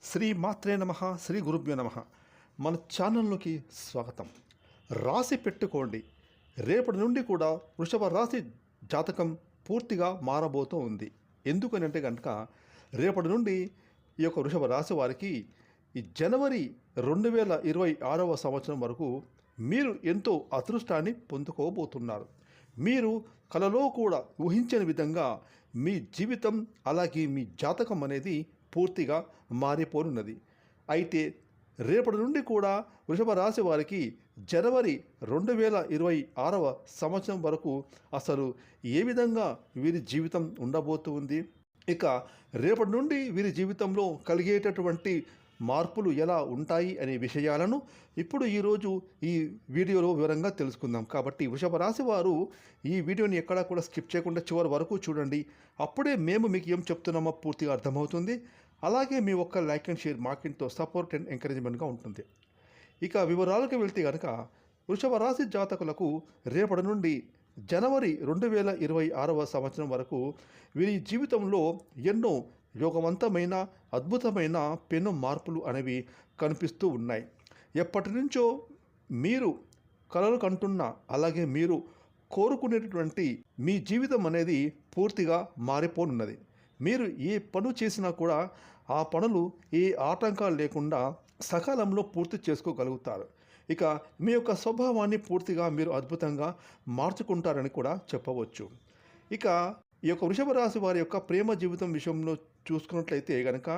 శ్రీ మాత్రే నమ శ్రీ గురుభ్యో నమ. మన ఛానల్లోకి స్వాగతం. రాసి పెట్టుకోండి, రేపటి నుండి కూడా వృషభ రాశి జాతకం పూర్తిగా మారబోతూ ఉంది. ఎందుకని అంటే కనుక రేపటి నుండి ఈ యొక్క వృషభ రాశి వారికి ఈ జనవరి 2026వ సంవత్సరం వరకు మీరు ఎంతో అదృష్టాన్ని పొందుకోబోతున్నారు. మీరు కలలో కూడా ఊహించని విధంగా మీ జీవితం అలాగే మీ జాతకం అనేది పూర్తిగా మారిపోనున్నది. అయితే రేపటి నుండి కూడా వృషభ రాశి వారికి జనవరి 2026వ సంవత్సరం వరకు అసలు ఏ విధంగా వీరి జీవితం ఉండబోతుంది, ఇక రేపటి నుండి వీరి జీవితంలో కలిగేటటువంటి మార్పులు ఎలా ఉంటాయి అనే విషయాలను ఇప్పుడు ఈరోజు ఈ వీడియోలో వివరంగా తెలుసుకుందాం. కాబట్టి వృషభ రాశి వారు ఈ వీడియోని ఎక్కడా కూడా స్కిప్ చేయకుండా చివరి వరకు చూడండి. అప్పుడే మేము మీకు ఏం చెప్తున్నామో పూర్తిగా అర్థమవుతుంది. అలాగే మీ ఒక్క లైక్ అండ్ షేర్ మాకింతో సపోర్ట్ అండ్ ఎంకరేజ్మెంట్గా ఉంటుంది. ఇక వివరాలకు వెళ్తే కనుక వృషభ రాశి జాతకులకు రేపటి నుండి జనవరి 2026వ సంవత్సరం వరకు వీరి జీవితంలో ఎన్నో యోగవంతమైన అద్భుతమైన పెను మార్పులు అనేవి కనిపిస్తూ ఉన్నాయి. ఎప్పటి నుంచో మీరు కలలు కంటున్న అలాగే మీరు కోరుకునేటటువంటి మీ జీవితం అనేది పూర్తిగా మారిపోనున్నది. మీరు ఏ పను చేసినా కూడా ఆ పనులు ఏ ఆటంకాలు లేకుండా సకాలంలో పూర్తి చేసుకోగలుగుతారు. ఇక మీ యొక్క స్వభావాన్ని పూర్తిగా మీరు అద్భుతంగా మార్చుకుంటారని కూడా చెప్పవచ్చు. ఇక ఈ యొక్క వృషభ రాశి వారి యొక్క ప్రేమ జీవితం విషయంలో చూసుకున్నట్లయితే కనుక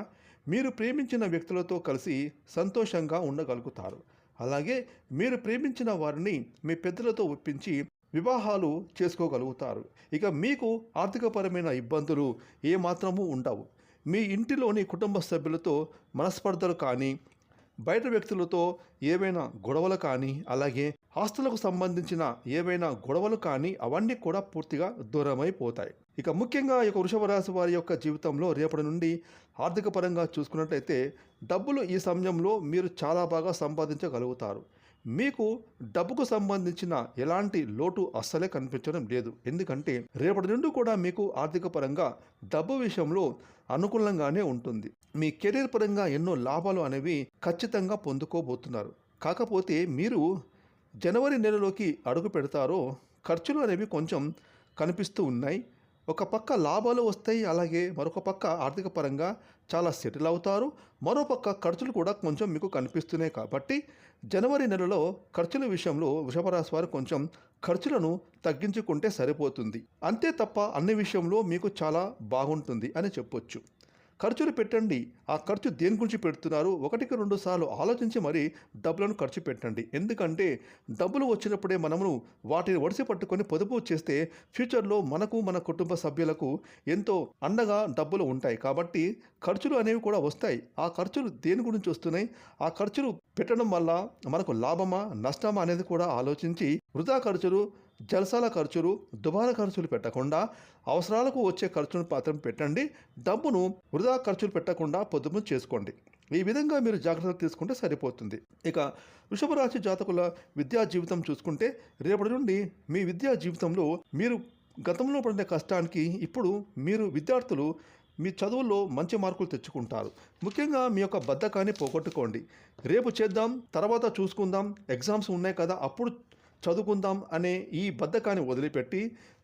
మీరు ప్రేమించిన వ్యక్తులతో కలిసి సంతోషంగా ఉండగలుగుతారు. అలాగే మీరు ప్రేమించిన వారిని మీ పెద్దలతో ఒప్పించి వివాహాలు చేసుకోగలుగుతారు. ఇక మీకు ఆర్థికపరమైన ఇబ్బందులు ఏమాత్రమూ ఉండవు. మీ ఇంటిలోని కుటుంబ సభ్యులతో మనస్పర్ధలు కానీ, బయట వ్యక్తులతో ఏవైనా గొడవలు కానీ, అలాగే ఆస్తులకు సంబంధించిన ఏవైనా గొడవలు కానీ అవన్నీ కూడా పూర్తిగా దూరమైపోతాయి. ఇక ముఖ్యంగా ఈ యొక్క వృషభ రాశి వారి యొక్క జీవితంలో రేపటి నుండి ఆర్థిక పరంగా చూసుకున్నట్లయితే డబ్బులు ఈ సమయంలో మీరు చాలా బాగా సంపాదించగలుగుతారు. మీకు డబ్బుకు సంబంధించిన ఎలాంటి లోటు అస్సలే కనిపించడం లేదు. ఎందుకంటే రేపటి నుండి కూడా మీకు ఆర్థిక పరంగా డబ్బు విషయంలో అనుకూలంగానే ఉంటుంది. మీ కెరీర్ పరంగా ఎన్నో లాభాలు అనేవి ఖచ్చితంగా పొందుకోబోతున్నారు. కాకపోతే మీరు జనవరి నెలలోకి అడుగు పెడతారో ఖర్చులు అనేవి కొంచెం కనిపిస్తూ ఉన్నాయి. ఒక పక్క లాభాలు వస్తాయి, అలాగే మరొక పక్క ఆర్థిక పరంగా చాలా సెటిల్ అవుతారు. మరోపక్క ఖర్చులు కూడా కొంచెం మీకు కనిపిస్తున్నాయి. కాబట్టి జనవరి నెలలో ఖర్చుల విషయంలో వృషభ రాశి వారు కొంచెం ఖర్చులను తగ్గించుకుంటే సరిపోతుంది. అంతే తప్ప అన్ని విషయంలో మీకు చాలా బాగుంటుంది అని చెప్పొచ్చు. ఖర్చులు పెట్టండి. ఆ ఖర్చు దేని గురించి పెడుతున్నారు, 1-2 సార్లు ఆలోచించి మరీ డబ్బులను ఖర్చు పెట్టండి. ఎందుకంటే డబ్బులు వచ్చినప్పుడే మనము వాటిని ఒడిసి పట్టుకొని పొదుపు చేస్తే ఫ్యూచర్లో మనకు మన కుటుంబ సభ్యులకు ఎంతో అండగా డబ్బులు ఉంటాయి. కాబట్టి ఖర్చులు అనేవి కూడా వస్తాయి. ఆ ఖర్చులు దేని గురించి వస్తున్నాయి, ఆ ఖర్చులు పెట్టడం వల్ల మనకు లాభమా నష్టమా అనేది కూడా ఆలోచించి వృధా ఖర్చులు, జల్సాల ఖర్చులు, దుబారా ఖర్చులు పెట్టకుండా అవసరాలకు వచ్చే ఖర్చును మాత్రం పెట్టండి. డబ్బును వృధా ఖర్చులు పెట్టకుండా పొదుపు చేసుకోండి. ఈ విధంగా మీరు జాగ్రత్తలు తీసుకుంటే సరిపోతుంది. ఇక వృషభ రాశి జాతకుల విద్యా జీవితం చూసుకుంటే రేపటి నుండి మీ విద్యా జీవితంలో మీరు గతంలో పడిన కష్టానికి ఇప్పుడు మీరు విద్యార్థులు మీ చదువుల్లో మంచి మార్కులు తెచ్చుకుంటారు. ముఖ్యంగా మీ యొక్క బద్ధకాన్ని పోగొట్టుకోండి. రేపు చేద్దాం, తర్వాత చూసుకుందాం, ఎగ్జామ్స్ ఉన్నాయి కదా అప్పుడు చదువుకుందాం అనే ఈ బద్ధకాన్ని వదిలిపెట్టి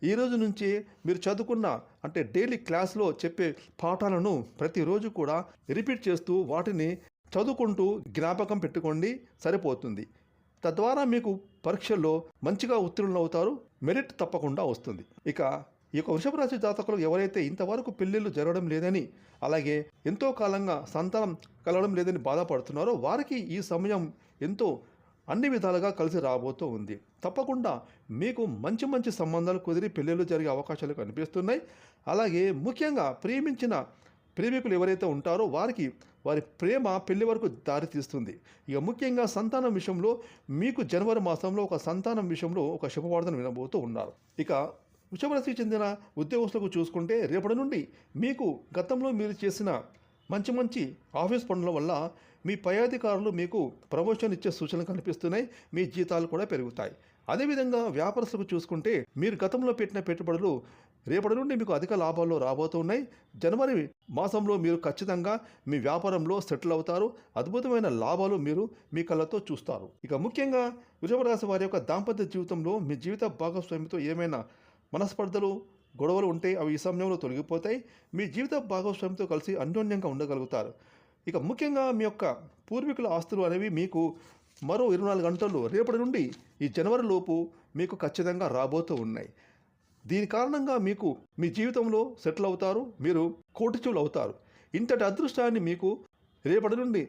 ఈరోజు నుంచే మీరు చదువుకున్న అంటే డైలీ క్లాస్లో చెప్పే పాఠాలను ప్రతిరోజు కూడా రిపీట్ చేస్తూ వాటిని చదువుకుంటూ జ్ఞాపకం పెట్టుకోండి, సరిపోతుంది. తద్వారా మీకు పరీక్షల్లో మంచిగా ఉత్తీర్ణులు అవుతారు, మెరిట్ తప్పకుండా వస్తుంది. ఇక ఈ యొక్క వృషభ రాశి జాతకులు ఎవరైతే ఇంతవరకు పెళ్ళిళ్ళు జరగడం లేదని, అలాగే ఎంతో కాలంగా సంతానం కలగడం లేదని బాధపడుతున్నారో వారికి ఈ సమయం ఎంతో అన్ని విధాలుగా కలిసి రాబోతూ ఉంది. తప్పకుండా మీకు మంచి మంచి సంబంధాలు కుదిరి పెళ్ళిళ్ళు జరిగే అవకాశాలు కనిపిస్తున్నాయి. అలాగే ముఖ్యంగా ప్రేమించిన ప్రేమికులు ఎవరైతే ఉంటారో వారికి వారి ప్రేమ పెళ్లి వరకు దారి తీస్తుంది. ఇక ముఖ్యంగా సంతానం విషయంలో మీకు జనవరి మాసంలో ఒక సంతానం విషయంలో ఒక శుభవార్తను వినబోతూ ఉన్నారు. ఇక వృషభ రాశికి చెందిన ఉద్యోగస్తులకు చూసుకుంటే రేపటి నుండి మీకు గతంలో మీరు చేసిన మంచి మంచి ఆఫీస్ పనుల వల్ల మీ పై అధికారులు మీకు ప్రమోషన్ ఇచ్చే సూచనలు కనిపిస్తున్నాయి. మీ జీతాలు కూడా పెరుగుతాయి. అదేవిధంగా వ్యాపారస్తులకు చూసుకుంటే మీరు గతంలో పెట్టిన పెట్టుబడులు రేపటి నుండి మీకు అధిక లాభాలు రాబోతున్నాయి. జనవరి మాసంలో మీరు ఖచ్చితంగా మీ వ్యాపారంలో సెటిల్ అవుతారు. అద్భుతమైన లాభాలు మీరు మీ కళ్ళతో చూస్తారు. ఇక ముఖ్యంగా వృషభ రాశి వారి యొక్క దాంపత్య జీవితంలో మీ జీవిత భాగస్వామితో ఏమైనా మనస్పర్ధలు, గొడవలు ఉంటే అవి ఈ సమయంలో తొలగిపోతాయి. మీ జీవిత భాగస్వామితో కలిసి అన్యోన్యంగా ఉండగలుగుతారు. ఇక ముఖ్యంగా మీ యొక్క పూర్వీకుల ఆస్తులు అనేవి మీకు మరో 24 గంటల్లో రేపటి నుండి ఈ జనవరి లోపు మీకు ఖచ్చితంగా రాబోతూ ఉన్నాయి. దీని కారణంగా మీకు మీ జీవితంలో సెటిల్ అవుతారు. మీరు కోటిచూలు అవుతారు. ఇంతటి అదృష్టాన్ని మీకు రేపటి నుండి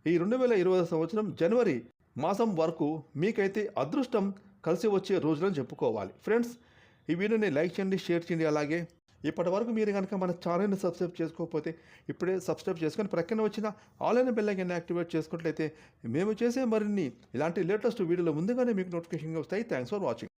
ఈ 2020 సంవత్సరం జనవరి మాసం వరకు మీకైతే అదృష్టం కలిసి వచ్చే రోజులని చెప్పుకోవాలి. ఫ్రెండ్స్, ఈ వీడియోని లైక్ చేయండి, షేర్ చేయండి. అలాగే ఇప్పటి వరకు మీరు కనుక మన ఛానల్ని సబ్స్క్రైబ్ చేసుకోకపోతే ఇప్పుడే సబ్స్క్రైబ్ చేసుకొని ప్రక్కన వచ్చిన ఆల్ అయిన బెల్ ఐకాన్ యాక్టివేట్ చేసుకున్నట్లయితే మేము చేసే మరిన్ని ఇలాంటి లేటెస్ట్ వీడియోలు ముందుగానే మీకు నోటిఫికేషన్గా వస్తాయి. Thanks for watching.